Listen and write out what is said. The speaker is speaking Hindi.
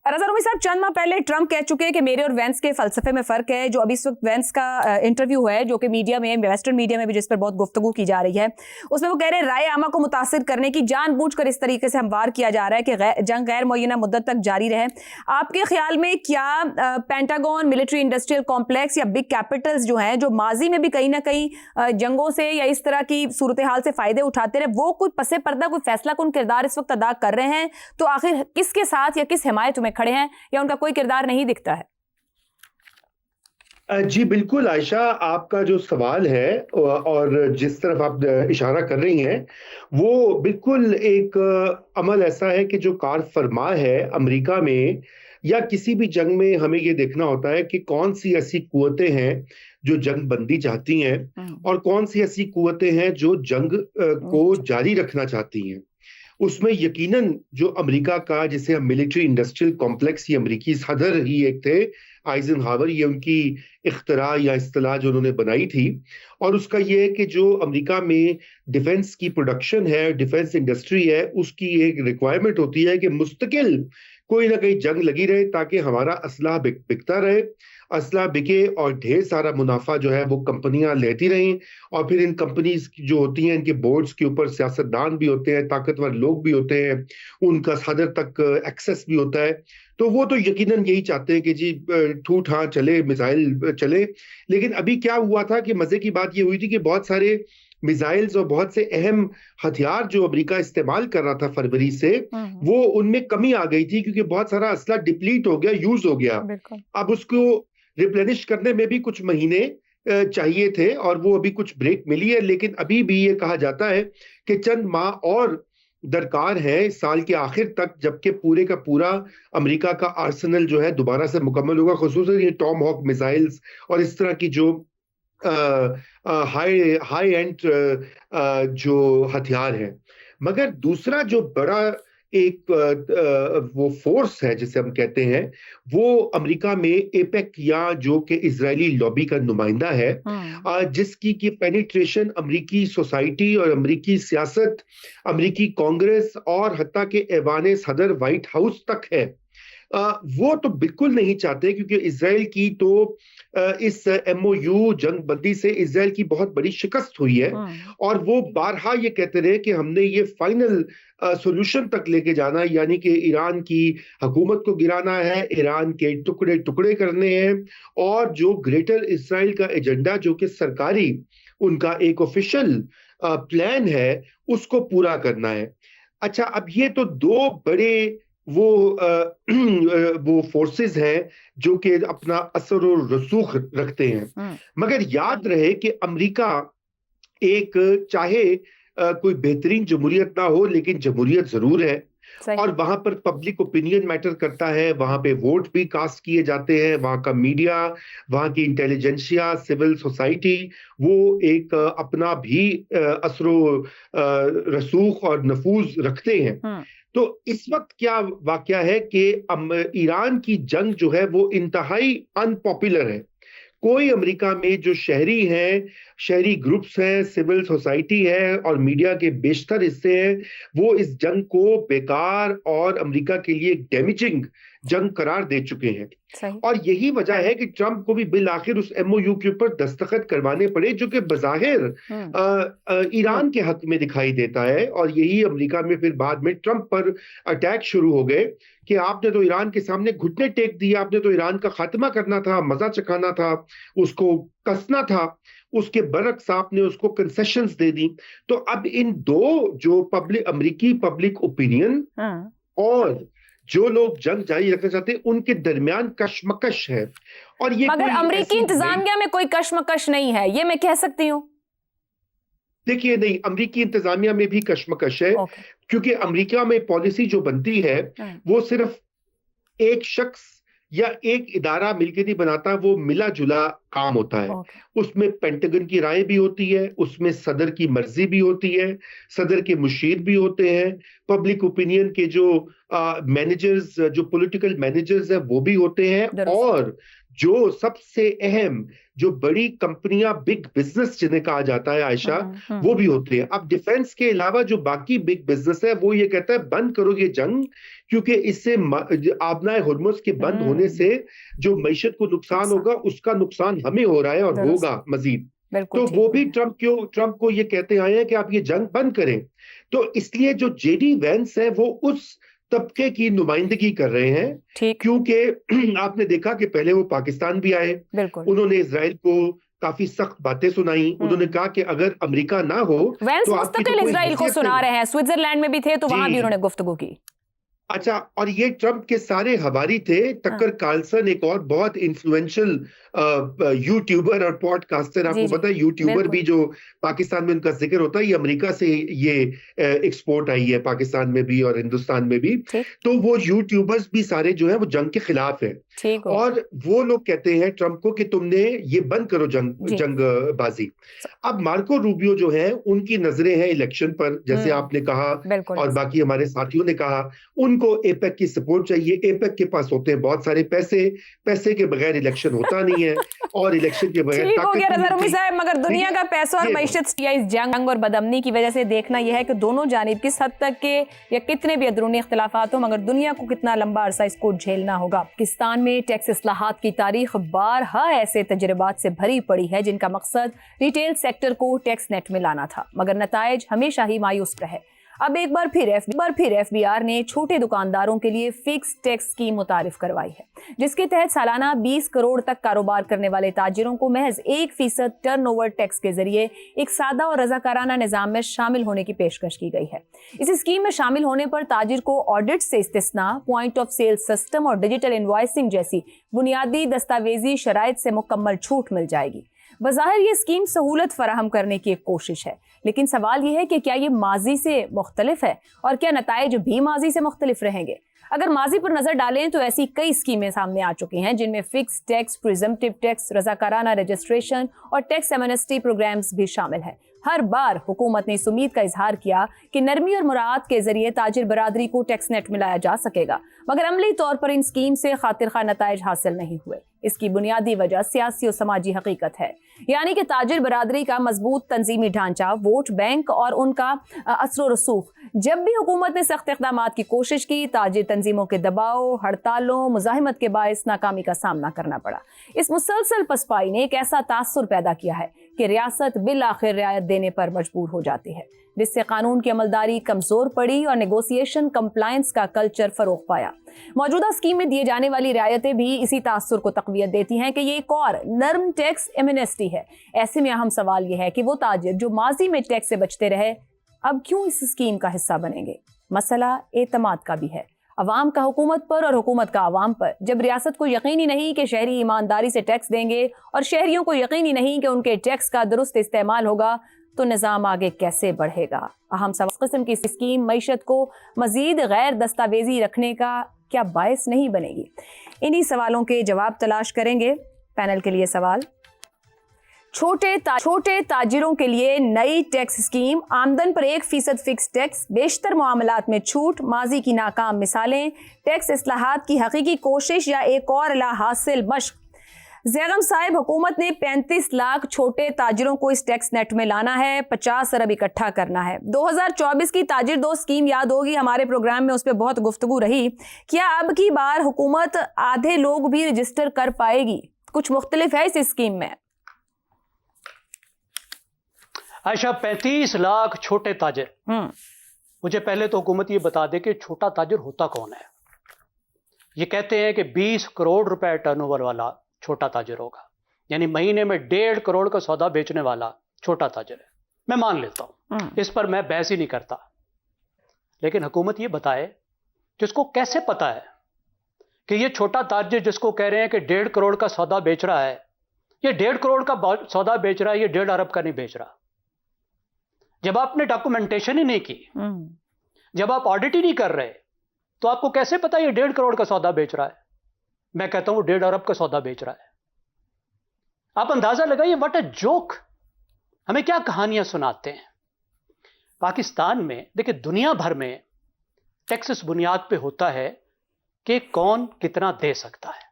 रज़ा रूमी साहब, चंद माह पहले ट्रंप कह चुके हैं कि मेरे और वेंस के फलसफे में फ़र्क है। जो अभी इस वक्त वेंस का इंटरव्यू है, जो कि मीडिया में, वेस्टर्न मीडिया में भी जिस पर बहुत गुफ्तगू की जा रही है, उसमें वो कह रहे हैं राय आमा को मुतासिर करने की जानबूझकर इस तरीके से हमवार किया जा रहा है कि जंग गैर मुअय्यना मुद्दत तक जारी रहे। आपके ख्याल में क्या पेंटागन, मिलिट्री इंडस्ट्रियल कॉम्प्लेक्स या बिग कैपिटल्स जो हैं, जो माजी में भी कहीं ना कहीं जंगों से या इस तरह की सूरत हाल से फ़ायदे उठाते रहे, वो कोई पसे पर्दा कोई फैसला कुन किरदार इस वक्त अदा कर रहे हैं? तो आखिर किसके साथ या किस हिमायत में खड़े हैं, या उनका कोई किरदार नहीं दिखता है? जी बिल्कुल आयशा, आपका जो सवाल है और जिस तरफ आप इशारा कर रही हैं, वो बिल्कुल एक अमल ऐसा है कि जो कार फरमा है अमेरिका में या किसी भी जंग में, हमें ये देखना होता है कि कौन सी ऐसी कुव्वतें हैं जो जंग बंदी चाहती हैं और कौन सी ऐसी कुव्वतें हैं जो जंग को जारी रखना चाहती हैं। उसमें यकीनन जो अमेरिका का, जिसे हम मिलिट्री इंडस्ट्रियल कॉम्प्लेक्स, ये अमेरिकी सदर ही एक थे आइजनहावर, ये उनकी इख्तरा या इस्तिलाह जो उन्होंने बनाई थी। और उसका ये है कि जो अमेरिका में डिफेंस की प्रोडक्शन है, डिफेंस इंडस्ट्री है, उसकी एक रिक्वायरमेंट होती है कि मुस्तकिल कोई ना कोई जंग लगी रहे ताकि हमारा असलाह बिकता रहे, असला बिके और ढेर सारा मुनाफा जो है वो कंपनियां लेती रहें। और फिर इन कंपनीज जो होती हैं, इनके बोर्ड्स के ऊपर सियासतदान भी होते हैं, ताकतवर लोग भी होते हैं, उनका सदर तक एक्सेस भी होता है। तो वो तो यकीनन यही चाहते हैं कि जी ठूठ हाँ चले, मिसाइल चले। लेकिन अभी क्या हुआ था कि मजे की बात ये हुई थी कि बहुत सारे मिसाइल्स और बहुत से अहम हथियार जो अमेरिका इस्तेमाल कर रहा था फरवरी से, वो उनमें कमी आ गई थी क्योंकि बहुत सारा असला डिप्लीट हो गया, यूज हो गया। अब उसको रिप्लेनिश करने में भी कुछ महीने चाहिए थे और वो अभी कुछ ब्रेक मिली है। लेकिन अभी भी ये कहा जाता है कि चंद माह और दरकार है इस साल के आखिर तक, जबकि पूरे का पूरा अमेरिका का आर्सेनल जो है दोबारा से मुकम्मल होगा, खुसूसन ये टॉम हॉक मिसाइल्स और इस तरह की जो हाई एंड जो हथियार हैं। मगर दूसरा जो बड़ा एक वो फोर्स है जिसे हम कहते हैं, वो अमेरिका में एपेक, या जो कि इजरायली लॉबी का नुमाइंदा है, जिसकी की पेनिट्रेशन अमेरिकी सोसाइटी और अमेरिकी सियासत, अमेरिकी कांग्रेस और हत्ता के ऐवान सदर व्हाइट हाउस तक है। वो तो बिल्कुल नहीं चाहते, क्योंकि इजराइल की तो इस MOU जंग बंदी से इजराइल की बहुत बड़ी शिकस्त हुई है और वो बारहा ये कहते रहे कि हमने ये फाइनल सॉल्यूशन तक लेके जाना है, यानी कि ईरान की हुकूमत को गिराना है, ईरान के टुकड़े टुकड़े करने हैं और जो ग्रेटर इजराइल का एजेंडा, जो कि सरकारी उनका एक ऑफिशियल प्लान है, उसको पूरा करना है। अच्छा, अब ये तो दो बड़े वो फोर्सेस हैं जो कि अपना असर और रसूख रखते हैं। मगर याद रहे कि अमेरिका एक, चाहे कोई बेहतरीन जमहूरियत ना हो, लेकिन जमहूरियत जरूर है और वहां पर पब्लिक ओपिनियन मैटर करता है, वहां पे वोट भी कास्ट किए जाते हैं, वहां का मीडिया, वहां की इंटेलिजेंसिया, सिविल सोसाइटी, वो एक अपना भी असर रसूख और नफूज रखते हैं। तो इस वक्त क्या वाकया है कि ईरान की जंग जो है वो इंतहाई अनपॉपुलर है। कोई अमेरिका में जो शहरी हैं, शहरी ग्रुप्स हैं, सिविल सोसाइटी है और मीडिया के बेशतर हिस्से हैं, वो इस जंग को बेकार और अमेरिका के लिए डैमेजिंग जंग करार दे चुके हैं। और यही वजह है कि ट्रंप को भी बिल आखिर उस MOU के ऊपर दस्तखत करवाने पड़े, जो कि बज़ाहिर ईरान के हक में दिखाई देता है। और यही अमेरिका में फिर बाद में ट्रंप पर अटैक शुरू हो गए कि आपने तो ईरान के सामने घुटने टेक दिए, आपने तो ईरान का खात्मा करना था, मजा चखाना था, उसको कसना था, उसके बरक्स आपने उसको कंसेशंस दे दी। तो अब इन दो जो अमेरिकी पब्लिक ओपिनियन और जो लोग जंग जारी रखना चाहते हैं, उनके दरमियान कशमकश है। और ये मगर अमेरिकी इंतजामिया में कोई कशमकश नहीं है, ये मैं कह सकती हूँ? देखिए, नहीं, अमेरिकी इंतजामिया में भी कशमकश है, क्योंकि अमेरिका में पॉलिसी जो बनती है वो सिर्फ एक शख्स या एक इदारा मिलकर नहीं बनाता, वो मिला जुला काम होता है। उसमें पेंटागन की राय भी होती है, उसमें सदर की मर्जी भी होती है, सदर के मुशीर भी होते हैं, पब्लिक ओपिनियन के जो मैनेजर्स, जो पॉलिटिकल मैनेजर्स हैं, वो भी होते हैं, और जो सबसे अहम, जो बड़ी कंपनियां, बिग बिजनेस जिन्हें कहा जाता है आयशा, वो भी होते हैं। अब डिफेंस के अलावा जो बाकी बिग बिजनेस है वो ये कहता है बंद करो ये जंग, क्योंकि इससे आबनाए हुर्मुज के बंद होने से जो मईशत को नुकसान होगा उसका नुकसान हमें हो रहा है और होगा मजीद। बिल्कुल तो ठीक वो है। भी ट्रंप को ये कहते आए हैं कि आप ये जंग बंद करें। तो इसलिए जो जेडी वेंस है वो उस तबके की नुमाइंदगी कर रहे हैं, ठीक, क्योंकि आपने देखा कि पहले वो पाकिस्तान भी आए, बिल्कुल। उन्होंने इजराइल को काफी सख्त बातें सुनाई। उन्होंने कहा कि अगर अमेरिका ना हो वेंस तो आपकी तो मुस्तकिल कोई इजराइल को हैसियत सुना नहीं। रहे हैं, स्विट्जरलैंड में भी थे तो वहां भी जी, उन्होंने गुफ्तगू की। अच्छा, और ये ट्रंप के सारे हवारी थे। हाँ, टक्कर कार्लसन एक और बहुत इन्फ्लुएंशियल यूट्यूबर और पॉडकास्टर, जी आपको जी, पता है, यूट्यूबर भी बिल्कुल जो पाकिस्तान में उनका जिक्र होता है, ये अमेरिका से ये एक्सपोर्ट आई है, पाकिस्तान में भी और हिंदुस्तान में भी। ठीक, तो वो यूट्यूबर्स भी सारे जो है वो जंग के खिलाफ है, ठीक हो गया। और वो लोग कहते हैं ट्रंप को कि तुमने ये बंद करो जी, जंगबाजी। अब मार्को रूबियो जो है उनकी नजरें हैं इलेक्शन पर, जैसे आपने कहा बिल्कुल और बाकी हमारे साथियों ने कहा। उनको एपेक की सपोर्ट चाहिए। एपेक के पास होते हैं बहुत सारे पैसे, पैसे के बगैर इलेक्शन होता नहीं है, और इलेक्शन के बगैर ठीक हो ताकत गया नहीं रजा रमीज मिलती। साहब, मगर दुनिया देखिए, का पैसा और ये मईशत या इस जंग और बदअमनी की वजह से देखना यह है कि दोनों जानिब किस हद तक के या कितने भी अंदरूनी इख्तिलाफात हो, मगर दुनिया को कितना लंबा अरसा इसको झेलना होगा। पाकिस्तान में टैक्स इस्लाहात की तारीख बारहा ऐसे तजर्बात से भरी पड़ी है जिनका मकसद रिटेल सेक्टर को टैक्स नेट में लाना था, मगर नतायज हमेशा ही मायूस रहे। अब एक बार फिर एफबीआर ने छोटे दुकानदारों के लिए फिक्स टैक्स स्कीम मुतारिफ करवाई है, जिसके तहत सालाना 20 करोड़ तक कारोबार करने वाले ताजिरों को महज 1% टर्नओवर टैक्स के जरिए एक सादा और रजाकाराना निजाम में शामिल होने की पेशकश की गई है। इस स्कीम में शामिल होने पर ताजिर को ऑडिट से इस्तिस्ना, पॉइंट ऑफ सेल सिस्टम और डिजिटल इनवॉइसिंग जैसी बुनियादी दस्तावेजी शराइत से मुकम्मल छूट मिल जाएगी। बज़ाहिर ये स्कीम सहूलत फराहम करने की एक कोशिश है, लेकिन सवाल यह है कि क्या ये माजी से मुख्तलिफ है और क्या नताइज भी माजी से मुख्तलिफ रहेंगे। अगर माजी पर नजर डालें तो ऐसी कई स्कीमें सामने आ चुकी हैं जिनमें फिक्स टैक्स, प्रिजम्पटिव टैक्स, रजाकाराना रजिस्ट्रेशन और टैक्स एमनेस्टी प्रोग्राम्स भी शामिल हैं। हर बार हुकूमत ने इस उम्मीद का इजहार किया कि नरमी और मुराद के जरिए ताजिर बरादरी को टैक्स नेट मिलाया जा सकेगा, मगर अमली तौर पर इन स्कीम से खातिर खा नताइज हासिल नहीं हुए। इसकी बुनियादी वजह सियासी और समाजी हकीकत है, यानी कि ताजिर बरादरी का मजबूत तंजीमी ढांचा, वोट बैंक और उनका असर रसूख। जब भी हुकूमत ने सख्त इक़दाम की कोशिश की, ताजिर तंजीमों के दबाव, हड़तालों, मुजाहिमत के बायस नाकामी का सामना करना पड़ा। इस मुसलसल पसपाई ने एक ऐसा तासुर पैदा किया है कि रियासत बिल आखिर रियायत देने पर मजबूर हो जाती है, जिससे कानून की अमलदारी कमजोर पड़ी और नेगोशिएशन कंप्लायंस का कल्चर फरोग पाया। मौजूदा स्कीम में दिए जाने वाली रियायतें भी इसी तासुर को तकवीत देती हैं कि ये एक और नर्म टैक्स एमनेस्टी है। ऐसे में अहम सवाल यह है कि वो ताजिर जो माजी में टैक्स से बचते रहे, अब क्यों इस स्कीम का हिस्सा बनेंगे। मसला एतमाद का भी है, अवाम का हुकूमत पर और हुकूमत का अवाम पर। जब रियासत को यकीनी नहीं कि शहरी ईमानदारी से टैक्स देंगे और शहरियों को यकीनी नहीं कि उनके टैक्स का दुरुस्त इस्तेमाल होगा, तो निज़ाम आगे कैसे बढ़ेगा। अहम सवाल, किस्म की स्कीम मईशत को मजीद गैर दस्तावेजी रखने का क्या बायस नहीं बनेगी। इन्हीं सवालों के जवाब तलाश करेंगे। पैनल के लिए सवाल, छोटे ताजिरों के लिए नई टैक्स स्कीम, आमदन पर 1% फिक्स टैक्स, बेशतर मामलात में छूट, माजी की नाकाम मिसालें, टैक्स इस्लाहात की हकीकी कोशिश या एक और ला हासिल मश्क। ज़ैगम साहिब, हुकूमत ने 35 लाख छोटे ताजिरों को इस टैक्स नेट में लाना है, 50 अरब इकट्ठा करना है। 2024 की ताजिर दो स्कीम याद होगी, हमारे प्रोग्राम में उस पर बहुत गुफ्तगू रही। क्या अब की बार हुकूमत आधे लोग भी रजिस्टर कर पाएगी? कुछ मुख्तलिफ है इस स्कीम में। आयशा, 35 लाख छोटे ताजिर। मुझे पहले तो हुकूमत ये बता दे कि छोटा ताजिर होता कौन है। ये कहते हैं कि 20 करोड़ रुपए टर्नओवर वाला छोटा ताजिर होगा, यानी महीने में 1.5 करोड़ का सौदा बेचने वाला छोटा ताजिर है। मैं मान लेता हूं, इस पर मैं बहस ही नहीं करता। लेकिन हुकूमत ये बताए कि उसको कैसे पता है कि ये छोटा ताजिर जिसको कह रहे हैं कि 1.5 करोड़ का सौदा बेच रहा है, ये 1.5 करोड़ का सौदा बेच रहा है, ये 1.5 अरब का नहीं बेच रहा। जब आपने डॉक्यूमेंटेशन ही नहीं की, जब आप ऑडिट ही नहीं कर रहे, तो आपको कैसे पता ये 1.5 करोड़ का सौदा बेच रहा है? मैं कहता हूं 1.5 अरब का सौदा बेच रहा है। आप अंदाजा लगाइए, व्हाट अ जोक। हमें क्या कहानियां सुनाते हैं। पाकिस्तान में देखिए, दुनिया भर में टैक्स इस बुनियाद पे होता है कि कौन कितना दे सकता है।